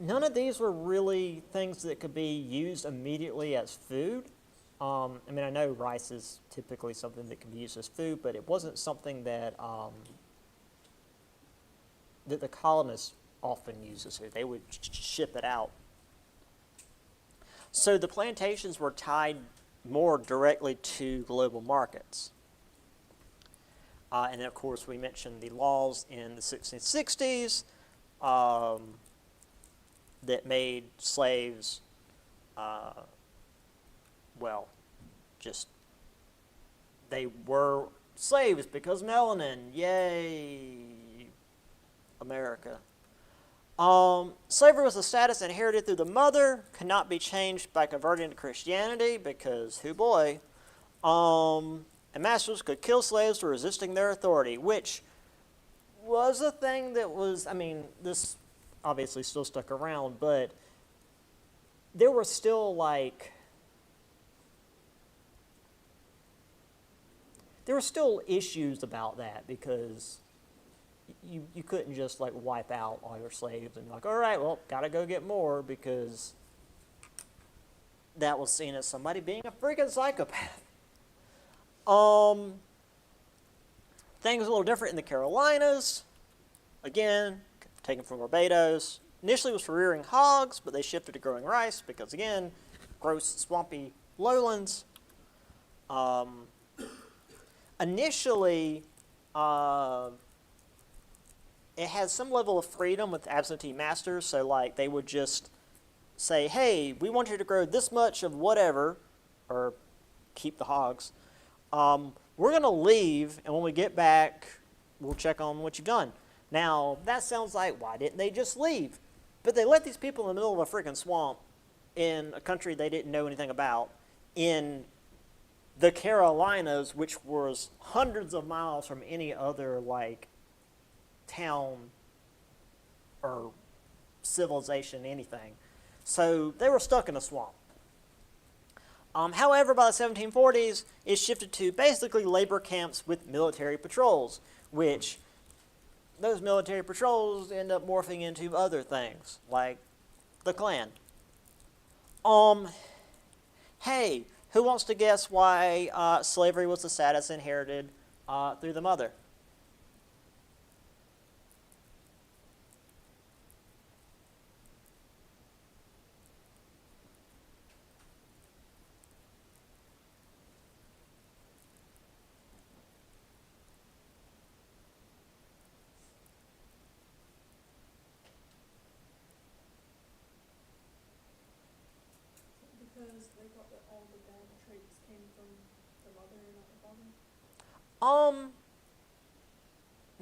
none of these were really things that could be used immediately as food. I mean, I know rice is typically something that can be used as food, but it wasn't something that that the colonists often used as food. They would ship it out. So the plantations were tied more directly to global markets. And then, of course, we mentioned the laws in the 1660s that made slaves, well, just, they were slaves because melanin, yay, America. Slavery was a status inherited through the mother, could not be changed by converting to Christianity because, hoo boy, and masters could kill slaves for resisting their authority, which was a thing that was, I mean, this obviously still stuck around, but there were still like, there were still issues about that because you couldn't just like wipe out all your slaves and like, all right, well, gotta go get more because that was seen as somebody being a freaking psychopath. Things a little different in the Carolinas. Again, taken from Barbados. Initially was for rearing hogs, but they shifted to growing rice because, again, gross, swampy lowlands. Initially, it had some level of freedom with absentee masters, so like they would just say, hey, we want you to grow this much of whatever, or keep the hogs. We're going to leave, and when we get back, we'll check on what you've done. Now, that sounds like, why didn't they just leave? But they let these people in the middle of a freaking swamp in a country they didn't know anything about, in the Carolinas, which was hundreds of miles from any other, like, town or civilization, anything. So they were stuck in a swamp. However, by the 1740s, it shifted to basically labor camps with military patrols, which those military patrols end up morphing into other things, like the Klan. Hey, who wants to guess why slavery was the status inherited through the mother?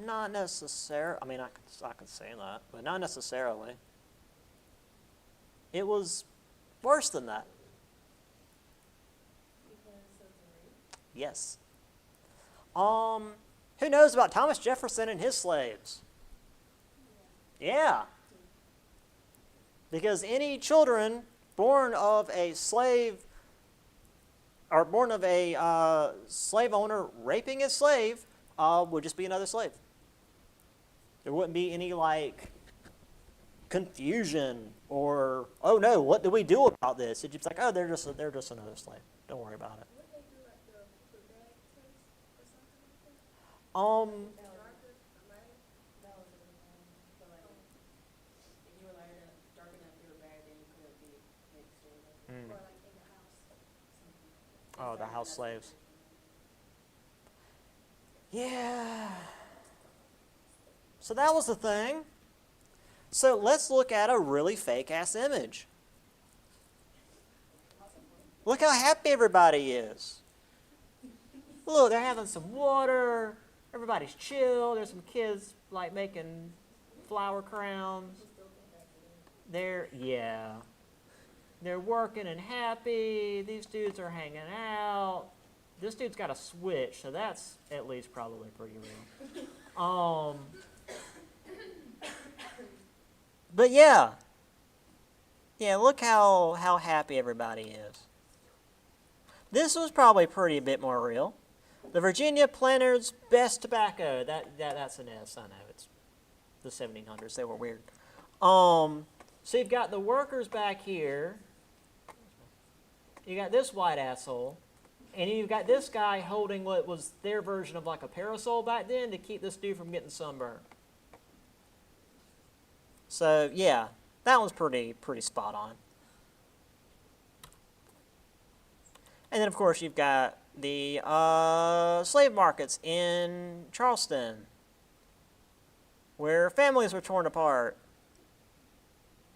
Not necessarily. I mean, I could say that, but not necessarily. It was worse than that. Yes. Who knows about Thomas Jefferson and his slaves? Yeah. Because any children born of a slave or born of a slave owner raping his slave would just be another slave. There wouldn't be any like confusion or, oh no, what do we do about this? It's just like, oh, they're just another slave. Don't worry about it. Oh, the house slaves. Yeah. So that was the thing. So let's look at a really fake-ass image. Look how happy everybody is. Look, they're having some water. Everybody's chill. There's some kids like making flower crowns. They're working and happy. These dudes are hanging out. This dude's got a switch, so that's at least probably pretty real. But yeah, look how happy everybody is. This was probably a bit more real. The Virginia Planters' Best Tobacco. That's an S, I know. It's the 1700s. They were weird. So you've got the workers back here. You got this white asshole. And you've got this guy holding what was their version of like a parasol back then to keep this dude from getting sunburned. So yeah, that one's pretty spot on. And then of course you've got the slave markets in Charleston, where families were torn apart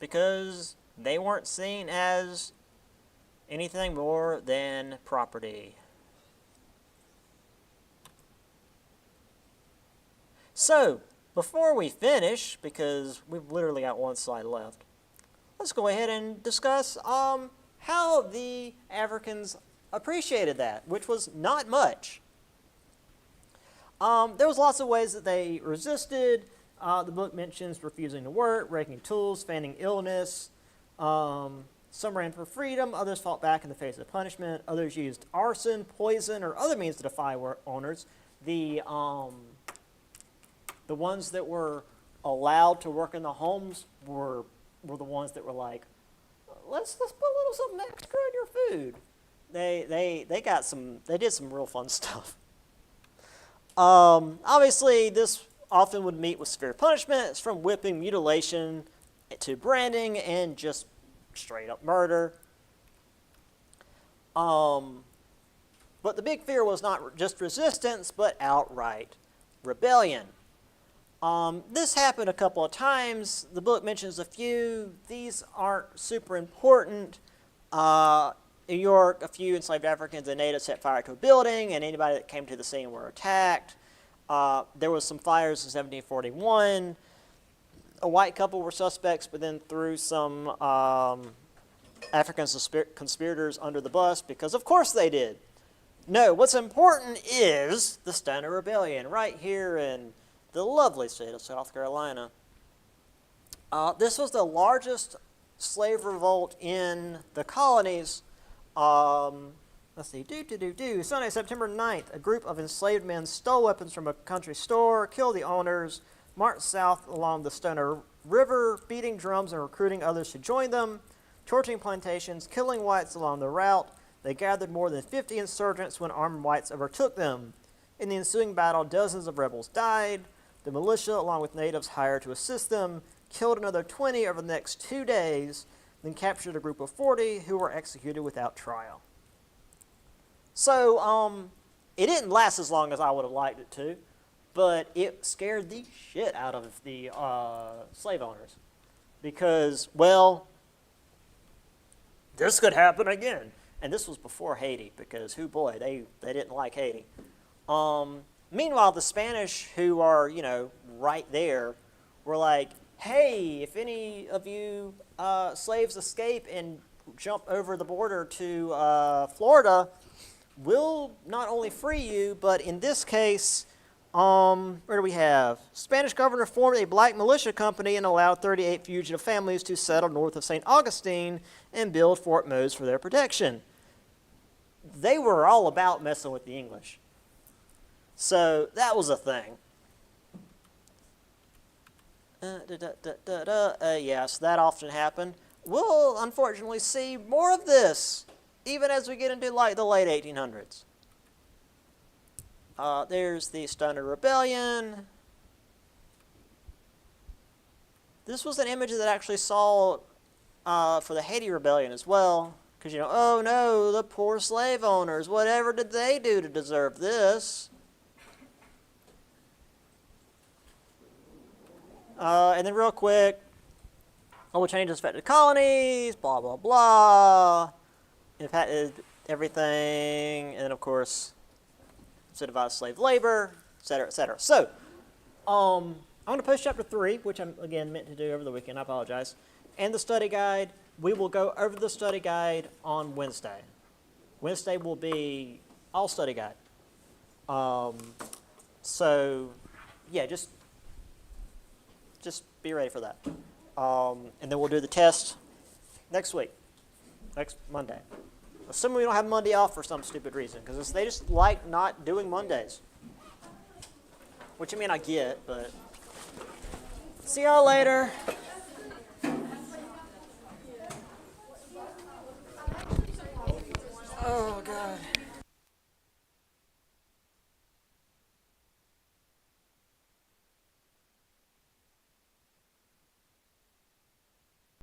because they weren't seen as anything more than property. So, before we finish, because we've literally got one slide left, let's go ahead and discuss how the Africans appreciated that, which was not much. There was lots of ways that they resisted. The book mentions refusing to work, breaking tools, feigning illness. Some ran for freedom, others fought back in the face of punishment, others used arson, poison, or other means to defy owners. The ones that were allowed to work in the homes were the ones that were like, let's put a little something extra in your food. They did some real fun stuff. Obviously, this often would meet with severe punishments, from whipping, mutilation, to branding, and just straight up murder. But the big fear was not just resistance, but outright rebellion. This happened a couple of times. The book mentions a few. These aren't super important. New York, a few enslaved Africans and natives set fire to a building, and anybody that came to the scene were attacked. There was some fires in 1741. A white couple were suspects, but then threw some African conspirators under the bus, because of course they did. No, what's important is the Stoner Rebellion, right here in the lovely state of South Carolina. This was the largest slave revolt in the colonies. Let's see, Sunday, September 9th, a group of enslaved men stole weapons from a country store, killed the owners, marched south along the Stoner River, beating drums and recruiting others to join them, torching plantations, killing whites along the route. They gathered more than 50 insurgents when armed whites overtook them. In the ensuing battle, dozens of rebels died. The militia, along with natives hired to assist them, killed another 20 over the next 2 days, then captured a group of 40 who were executed without trial. So, it didn't last as long as I would have liked it to, but it scared the shit out of the slave owners. Because, well, this could happen again. and this was before Haiti, because boy, they didn't like Haiti. Meanwhile, the Spanish, who are, right there, were like, hey, if any of you slaves escape and jump over the border to Florida, we'll not only free you, but in this case, where do we have? Spanish governor formed a black militia company and allowed 38 fugitive families to settle north of St. Augustine and build Fort Mose for their protection. They were all about messing with the English. So that was a thing. Yes, that often happened. We'll unfortunately see more of this, even as we get into the late 1800s. There's the Stoner Rebellion. This was an image that I actually saw for the Haiti Rebellion as well. Because, oh no, the poor slave owners, whatever did they do to deserve this? And then real quick, all changes affected colonies, blah, blah, blah. Impacted everything, and then, of course, incentivized slave labor, et cetera, et cetera. So, I'm going to post chapter 3, which I'm, again, meant to do over the weekend. I apologize. And the study guide. We will go over the study guide on Wednesday. Wednesday will be all study guide. So, yeah, just be ready for that. And then we'll do the test next week, next Monday. Assuming we don't have Monday off for some stupid reason, because they just like not doing Mondays. Which, I mean, I get, but... See y'all later. Oh, God.